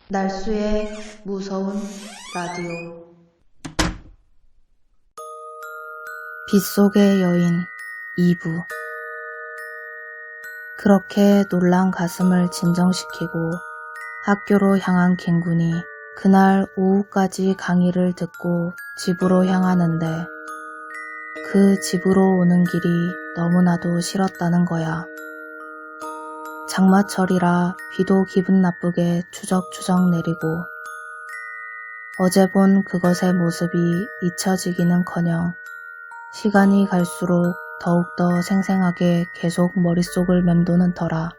날수의 무서운 라디오. 빗속의 여인 2부. 그렇게 놀란 가슴을 진정시키고 학교로 향한 김군이 그날 오후까지 강의를 듣고 집으로 향하는데 그 집으로 오는 길이 너무나도 싫었다는 거야. 장마철이라 비도 기분 나쁘게 추적추적 내리고 어제 본 그것의 모습이 잊혀지기는커녕 시간이 갈수록 더욱더 생생하게 계속 머릿속을 맴도는 터라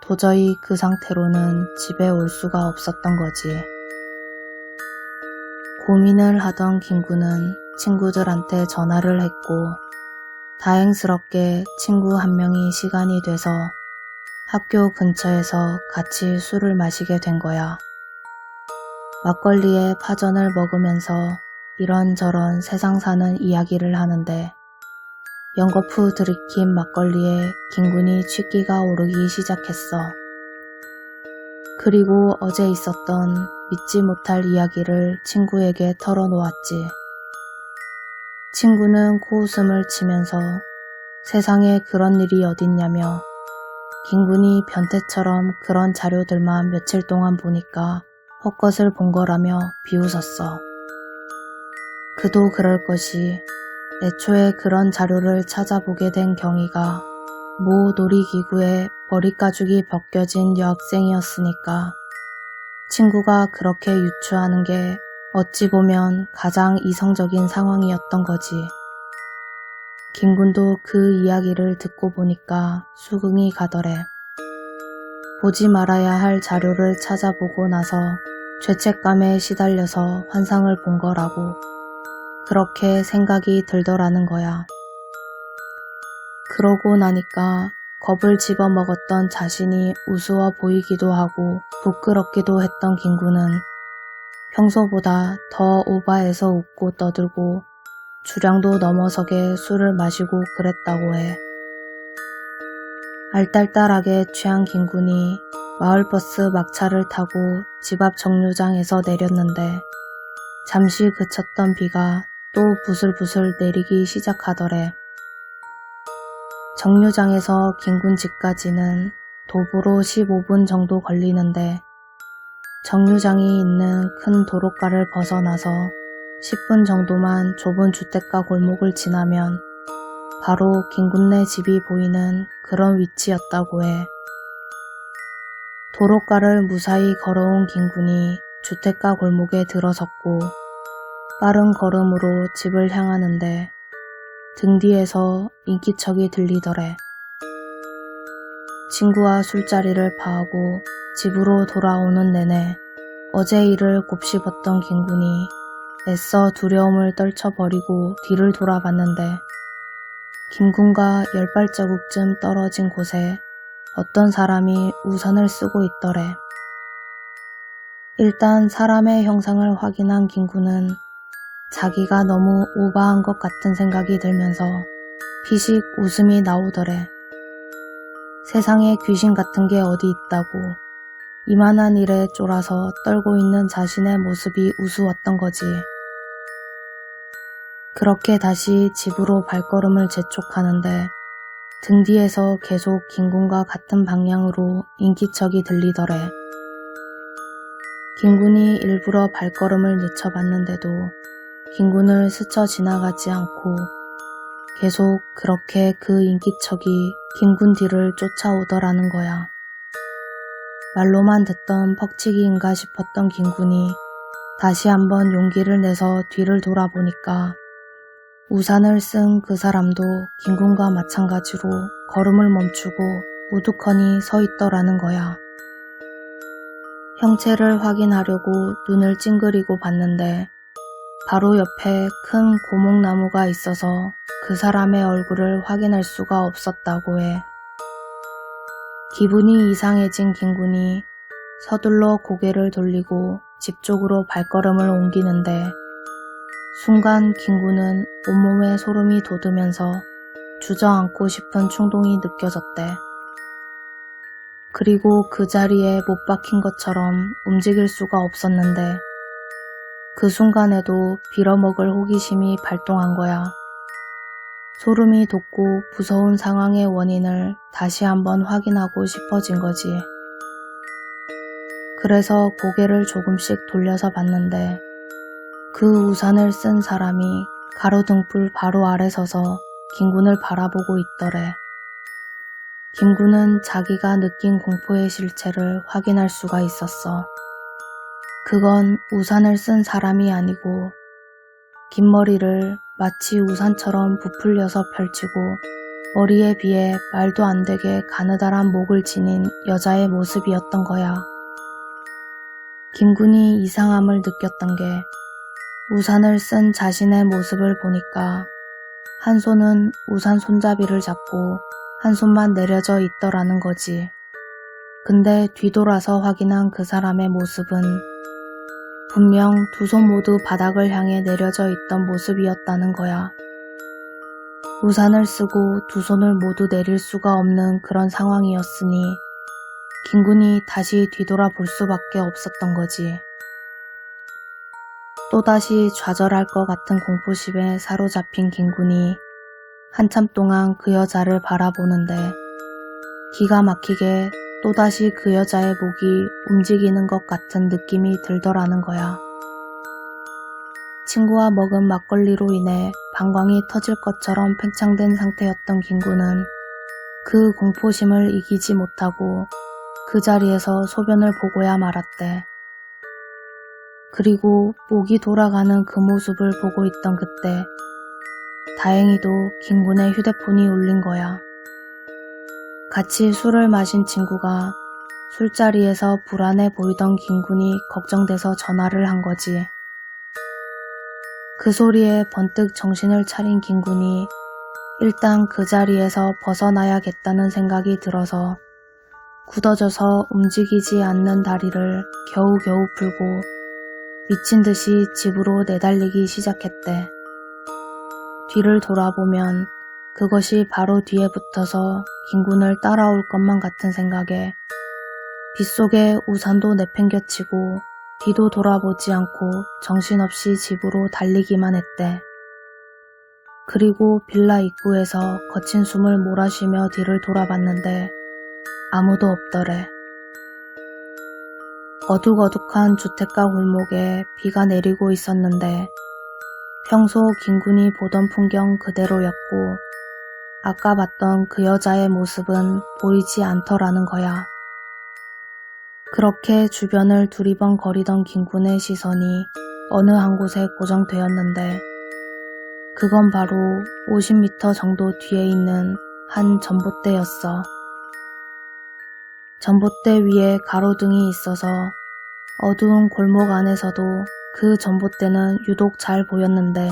도저히 그 상태로는 집에 올 수가 없었던 거지. 고민을 하던 김구는 친구들한테 전화를 했고 다행스럽게 친구 한 명이 시간이 돼서 학교 근처에서 같이 술을 마시게 된 거야. 막걸리에 파전을 먹으면서 이런저런 세상 사는 이야기를 하는데 연거푸 들이킨 막걸리에 김군이 취기가 오르기 시작했어. 그리고 어제 있었던 믿지 못할 이야기를 친구에게 털어놓았지. 친구는 코웃음을 치면서 세상에 그런 일이 어딨냐며 김군이 변태처럼 그런 자료들만 며칠 동안 보니까 헛것을 본 거라며 비웃었어. 그도 그럴 것이 애초에 그런 자료를 찾아보게 된 경위가 모 놀이기구에 머리가죽이 벗겨진 여학생이었으니까 친구가 그렇게 유추하는 게 어찌 보면 가장 이성적인 상황이었던 거지. 김군도 그 이야기를 듣고 보니까 수긍이 가더래. 보지 말아야 할 자료를 찾아보고 나서 죄책감에 시달려서 환상을 본 거라고 그렇게 생각이 들더라는 거야. 그러고 나니까 겁을 집어먹었던 자신이 우스워 보이기도 하고 부끄럽기도 했던 김군은 평소보다 더 오바해서 웃고 떠들고 주량도 넘어서게 술을 마시고 그랬다고 해. 알딸딸하게 취한 김군이 마을버스 막차를 타고 집 앞 정류장에서 내렸는데 잠시 그쳤던 비가 또 부슬부슬 내리기 시작하더래. 정류장에서 김군 집까지는 도보로 15분 정도 걸리는데 정류장이 있는 큰 도로가를 벗어나서 10분 정도만 좁은 주택가 골목을 지나면 바로 김군네 집이 보이는 그런 위치였다고 해. 도로가를 무사히 걸어온 김군이 주택가 골목에 들어섰고 빠른 걸음으로 집을 향하는데 등 뒤에서 인기척이 들리더래. 친구와 술자리를 파하고 집으로 돌아오는 내내 어제 일을 곱씹었던 김군이 애써 두려움을 떨쳐버리고 뒤를 돌아봤는데 김군과 10발자국쯤 떨어진 곳에 어떤 사람이 우산을 쓰고 있더래. 일단 사람의 형상을 확인한 김군은 자기가 너무 오바한 것 같은 생각이 들면서 피식 웃음이 나오더래. 세상에 귀신 같은 게 어디 있다고 이만한 일에 쫄아서 떨고 있는 자신의 모습이 우스웠던 거지. 그렇게 다시 집으로 발걸음을 재촉하는데 등 뒤에서 계속 김군과 같은 방향으로 인기척이 들리더래. 김군이 일부러 발걸음을 늦춰봤는데도 김군을 스쳐 지나가지 않고 계속 그렇게 그 인기척이 김군 뒤를 쫓아오더라는 거야. 말로만 듣던 퍽치기인가 싶었던 김군이 다시 한번 용기를 내서 뒤를 돌아보니까 우산을 쓴 그 사람도 김군과 마찬가지로 걸음을 멈추고 우두커니 서 있더라는 거야. 형체를 확인하려고 눈을 찡그리고 봤는데 바로 옆에 큰 고목나무가 있어서 그 사람의 얼굴을 확인할 수가 없었다고 해. 기분이 이상해진 김군이 서둘러 고개를 돌리고 집 쪽으로 발걸음을 옮기는데 순간 김군은 온몸에 소름이 돋으면서 주저앉고 싶은 충동이 느껴졌대. 그리고 그 자리에 못 박힌 것처럼 움직일 수가 없었는데 그 순간에도 빌어먹을 호기심이 발동한 거야. 소름이 돋고 무서운 상황의 원인을 다시 한번 확인하고 싶어진 거지. 그래서 고개를 조금씩 돌려서 봤는데 그 우산을 쓴 사람이 가로등불 바로 아래 서서 김군을 바라보고 있더래. 김군은 자기가 느낀 공포의 실체를 확인할 수가 있었어. 그건 우산을 쓴 사람이 아니고 긴 머리를 마치 우산처럼 부풀려서 펼치고 머리에 비해 말도 안 되게 가느다란 목을 지닌 여자의 모습이었던 거야. 김군이 이상함을 느꼈던 게 우산을 쓴 자신의 모습을 보니까 한 손은 우산 손잡이를 잡고 한 손만 내려져 있더라는 거지. 근데 뒤돌아서 확인한 그 사람의 모습은 분명 두 손 모두 바닥을 향해 내려져 있던 모습이었다는 거야. 우산을 쓰고 두 손을 모두 내릴 수가 없는 그런 상황이었으니 김군이 다시 뒤돌아 볼 수밖에 없었던 거지. 또다시 좌절할 것 같은 공포심에 사로잡힌 김군이 한참 동안 그 여자를 바라보는데 기가 막히게 또다시 그 여자의 목이 움직이는 것 같은 느낌이 들더라는 거야. 친구와 먹은 막걸리로 인해 방광이 터질 것처럼 팽창된 상태였던 김군은 그 공포심을 이기지 못하고 그 자리에서 소변을 보고야 말았대. 그리고 목이 돌아가는 그 모습을 보고 있던 그때 다행히도 김군의 휴대폰이 울린 거야. 같이 술을 마신 친구가 술자리에서 불안해 보이던 김군이 걱정돼서 전화를 한 거지. 그 소리에 번뜩 정신을 차린 김군이 일단 그 자리에서 벗어나야겠다는 생각이 들어서 굳어져서 움직이지 않는 다리를 겨우겨우 풀고 미친 듯이 집으로 내달리기 시작했대. 뒤를 돌아보면 그것이 바로 뒤에 붙어서 김군을 따라올 것만 같은 생각에 빗속에 우산도 내팽겨치고 뒤도 돌아보지 않고 정신없이 집으로 달리기만 했대. 그리고 빌라 입구에서 거친 숨을 몰아쉬며 뒤를 돌아봤는데 아무도 없더래. 어둑어둑한 주택가 골목에 비가 내리고 있었는데 평소 김군이 보던 풍경 그대로였고 아까 봤던 그 여자의 모습은 보이지 않더라는 거야. 그렇게 주변을 두리번거리던 김군의 시선이 어느 한 곳에 고정되었는데 그건 바로 50m 정도 뒤에 있는 한 전봇대였어. 전봇대 위에 가로등이 있어서 어두운 골목 안에서도 그 전봇대는 유독 잘 보였는데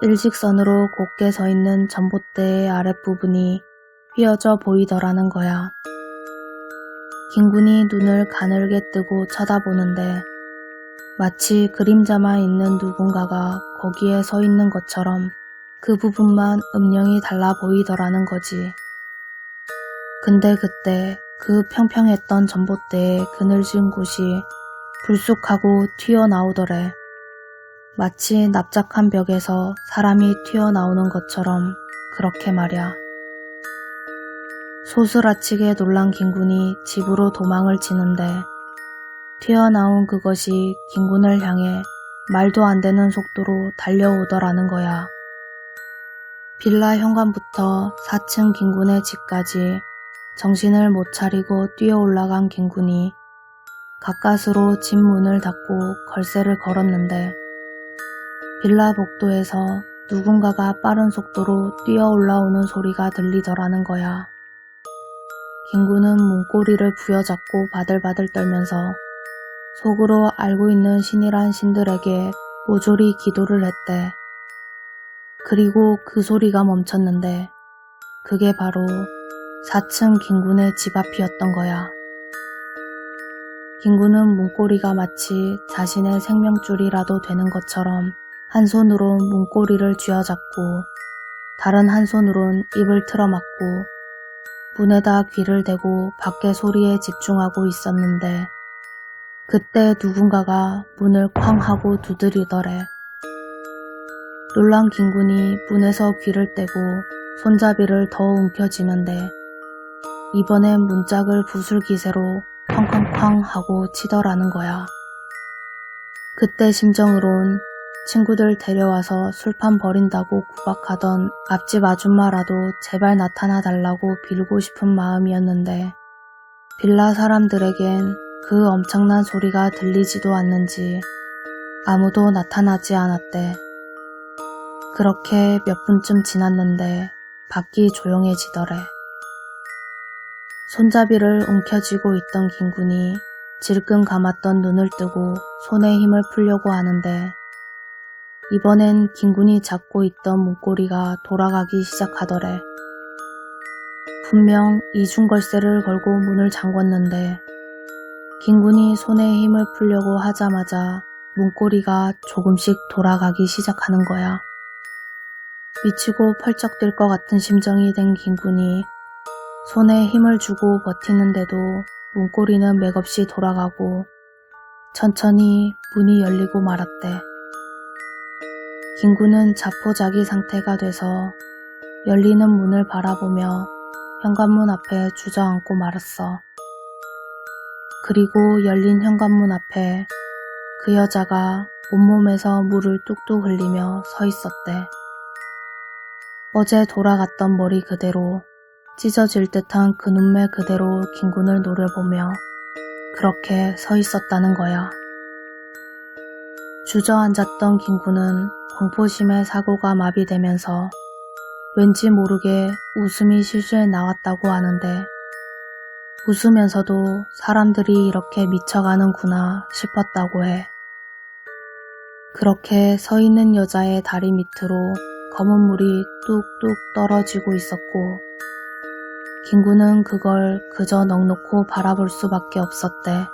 일직선으로 곧게 서 있는 전봇대의 아랫부분이 휘어져 보이더라는 거야. 김군이 눈을 가늘게 뜨고 쳐다보는데 마치 그림자만 있는 누군가가 거기에 서 있는 것처럼 그 부분만 음영이 달라 보이더라는 거지. 근데 그때 그 평평했던 전봇대의 그늘진 곳이 불쑥하고 튀어나오더래. 마치 납작한 벽에서 사람이 튀어나오는 것처럼 그렇게 말야. 소스라치게 놀란 김군이 집으로 도망을 치는데 튀어나온 그것이 김군을 향해 말도 안 되는 속도로 달려오더라는 거야. 빌라 현관부터 4층 김군의 집까지 정신을 못 차리고 뛰어 올라간 김군이 가까스로 집 문을 닫고 걸쇠를 걸었는데 빌라 복도에서 누군가가 빠른 속도로 뛰어 올라오는 소리가 들리더라는 거야. 김군은 문고리를 부여잡고 바들바들 떨면서 속으로 알고 있는 신이란 신들에게 모조리 기도를 했대. 그리고 그 소리가 멈췄는데 그게 바로 4층 김군의 집 앞이었던 거야. 김군은 문고리가 마치 자신의 생명줄이라도 되는 것처럼 한 손으론 문고리를 쥐어잡고 다른 한 손으론 입을 틀어막고 문에다 귀를 대고 밖의 소리에 집중하고 있었는데 그때 누군가가 문을 쾅 하고 두드리더래. 놀란 김군이 문에서 귀를 떼고 손잡이를 더 움켜쥐는데 이번엔 문짝을 부술 기세로 쾅쾅쾅 하고 치더라는 거야. 그때 심정으론 친구들 데려와서 술판 버린다고 구박하던 앞집 아줌마라도 제발 나타나 달라고 빌고 싶은 마음이었는데 빌라 사람들에겐 그 엄청난 소리가 들리지도 않는지 아무도 나타나지 않았대. 그렇게 몇 분쯤 지났는데 밖이 조용해지더래. 손잡이를 움켜쥐고 있던 김군이 질끈 감았던 눈을 뜨고 손에 힘을 풀려고 하는데 이번엔 김군이 잡고 있던 문고리가 돌아가기 시작하더래. 분명 이중걸쇠를 걸고 문을 잠궜는데 김군이 손에 힘을 풀려고 하자마자 문고리가 조금씩 돌아가기 시작하는 거야. 미치고 펄쩍 뛸 것 같은 심정이 된 김군이 손에 힘을 주고 버티는데도 문고리는 맥없이 돌아가고 천천히 문이 열리고 말았대. 김군은 자포자기 상태가 돼서 열리는 문을 바라보며 현관문 앞에 주저앉고 말았어. 그리고 열린 현관문 앞에 그 여자가 온몸에서 물을 뚝뚝 흘리며 서 있었대. 어제 돌아갔던 머리 그대로 찢어질 듯한 그 눈매 그대로 김군을 노려보며 그렇게 서 있었다는 거야. 주저앉았던 김군은 공포심에 사고가 마비되면서 왠지 모르게 웃음이 실실 나왔다고 하는데 웃으면서도 사람들이 이렇게 미쳐가는구나 싶었다고 해. 그렇게 서 있는 여자의 다리 밑으로 검은 물이 뚝뚝 떨어지고 있었고 김군은 그걸 그저 넋놓고 바라볼 수밖에 없었대.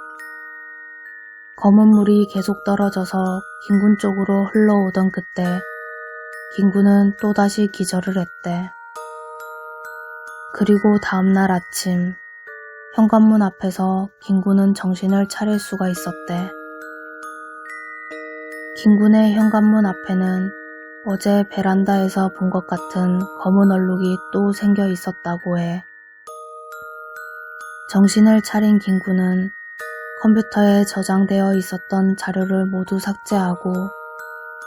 검은 물이 계속 떨어져서 김군 쪽으로 흘러오던 그때 김군은 또다시 기절을 했대. 그리고 다음날 아침 현관문 앞에서 김군은 정신을 차릴 수가 있었대. 김군의 현관문 앞에는 어제 베란다에서 본 것 같은 검은 얼룩이 또 생겨 있었다고 해. 정신을 차린 김군은 컴퓨터에 저장되어 있었던 자료를 모두 삭제하고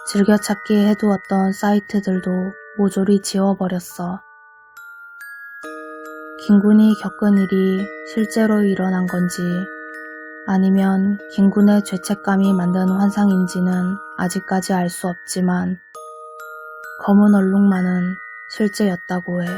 즐겨찾기 해두었던 사이트들도 모조리 지워버렸어. 김군이 겪은 일이 실제로 일어난 건지 아니면 김군의 죄책감이 만든 환상인지는 아직까지 알 수 없지만 검은 얼룩만은 실제였다고 해.